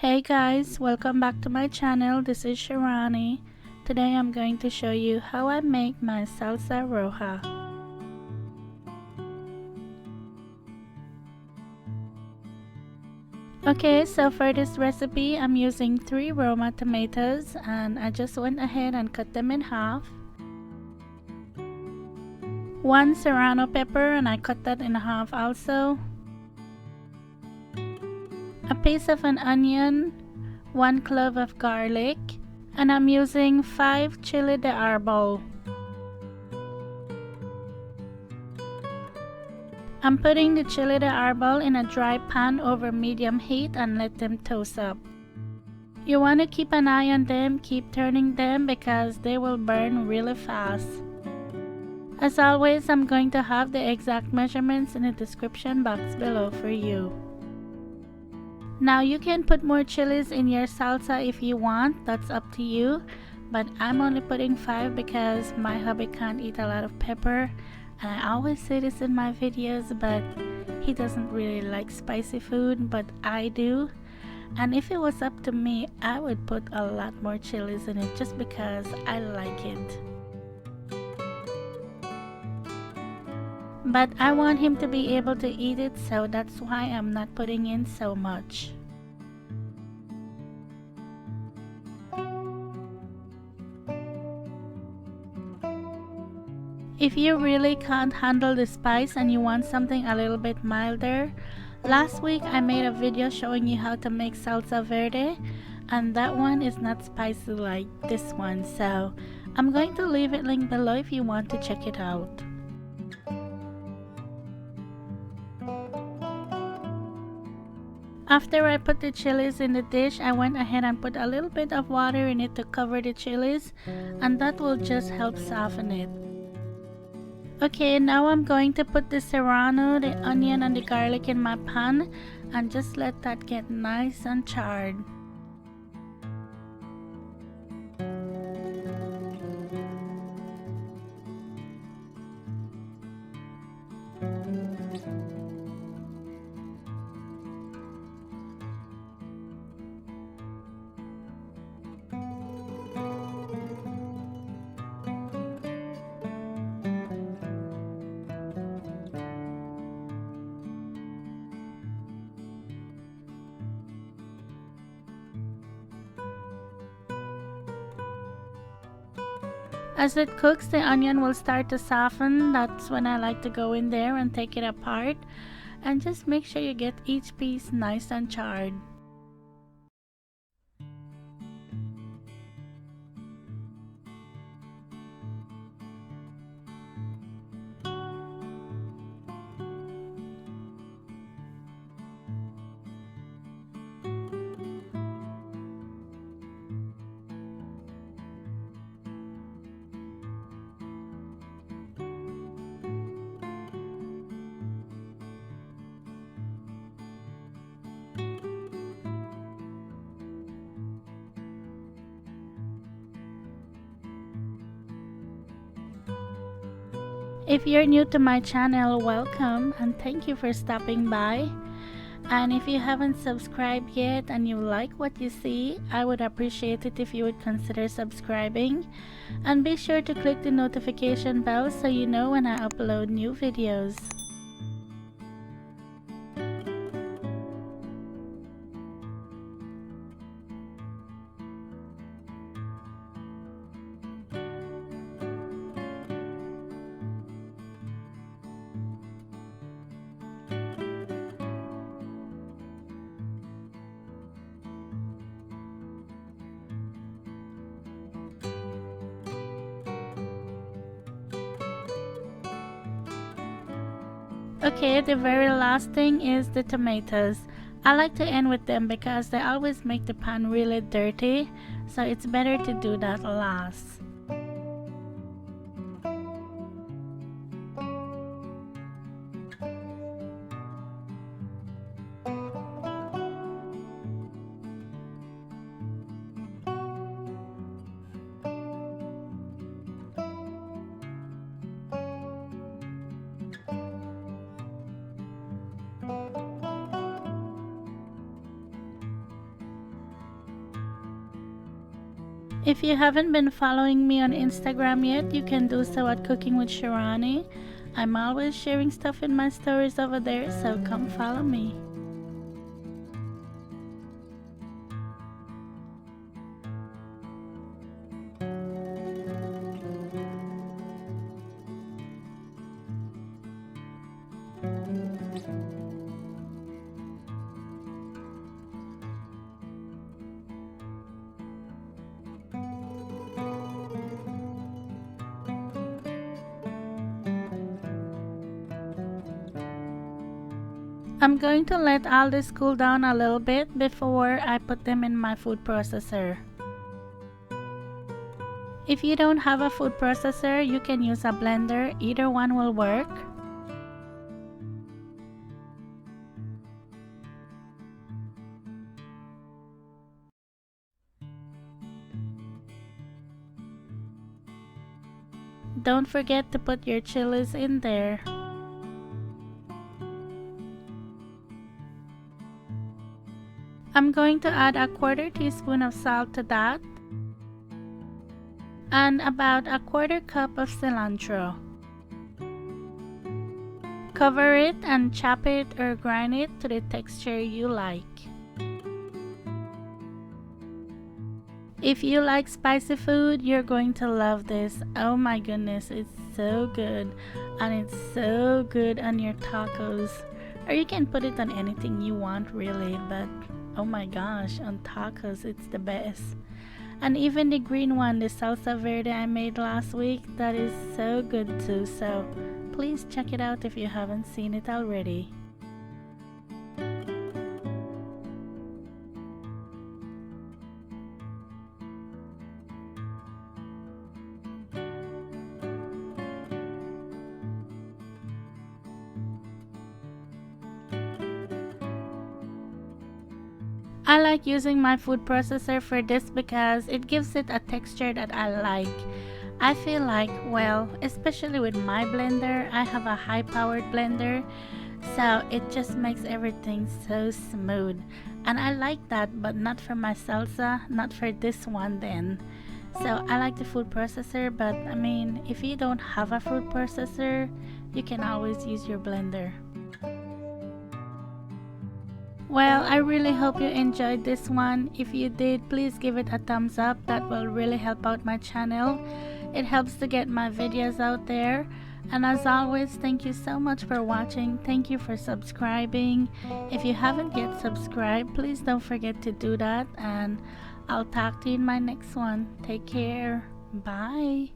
Hey guys, welcome back to my channel. This is Shirani. Today I'm going to show you how I make my Salsa Roja. Okay, so for this recipe I'm using 3 Roma tomatoes and I just went ahead and cut them in half. 1 Serrano pepper and I cut that in half also. A piece of an onion, 1 clove of garlic, and I'm using 5 chili de árbol. I'm putting the chili de árbol in a dry pan over medium heat and let them toast up. You want to keep an eye on them, keep turning them because they will burn really fast. As always, I'm going to have the exact measurements in the description box below for you. Now you can put more chilies in your salsa if you want, that's up to you, but I'm only putting 5 because my hubby can't eat a lot of pepper, and I always say this in my videos, but he doesn't really like spicy food, but I do, and if it was up to me, I would put a lot more chilies in it just because I like it. But I want him to be able to eat it, so that's why I'm not putting in so much. If you really can't handle the spice and you want something a little bit milder, last week I made a video showing you how to make Salsa Verde, and that one is not spicy like this one, so I'm going to leave it linked below if you want to check it out. After I put the chilies in the dish, I went ahead and put a little bit of water in it to cover the chilies, and that will just help soften it. Okay, now I'm going to put the serrano, the onion and the garlic in my pan and just let that get nice and charred. As it cooks, the onion will start to soften. That's when I like to go in there and take it apart and just make sure you get each piece nice and charred. If you're new to my channel, welcome and thank you for stopping by. And if you haven't subscribed yet and you like what you see, I would appreciate it if you would consider subscribing. And be sure to click the notification bell so you know when I upload new videos. Okay, the very last thing is the tomatoes. I like to end with them because they always make the pan really dirty, so it's better to do that last. If you haven't been following me on Instagram yet, you can do so at Cooking with Shirani. I'm always sharing stuff in my stories over there, so come follow me. I'm going to let all this cool down a little bit before I put them in my food processor. If you don't have a food processor, you can use a blender, either one will work. Don't forget to put your chilies in there. I'm going to add a 1/4 teaspoon of salt to that and about a 1/4 cup of cilantro. Cover it and chop it or grind it to the texture you like. If you like spicy food, you're going to love this. Oh my goodness, it's so good, and it's so good on your tacos. Or you can put it on anything you want really, but oh my gosh, on tacos it's the best. And even the green one, the Salsa Verde I made last week, that is so good too, so please check it out if you haven't seen it already. I like using my food processor for this because it gives it a texture that I like. I feel like, well, especially with my blender, I have a high-powered blender, so it just makes everything so smooth. And I like that, but not for my salsa, not for this one then. So I like the food processor, but I mean, if you don't have a food processor, you can always use your blender. Well, I really hope you enjoyed this one. If you did, please give it a thumbs up. That will really help out my channel. It helps to get my videos out there. And as always, thank you so much for watching. Thank you for subscribing. If you haven't yet subscribed, please don't forget to do that. And I'll talk to you in my next one. Take care. Bye.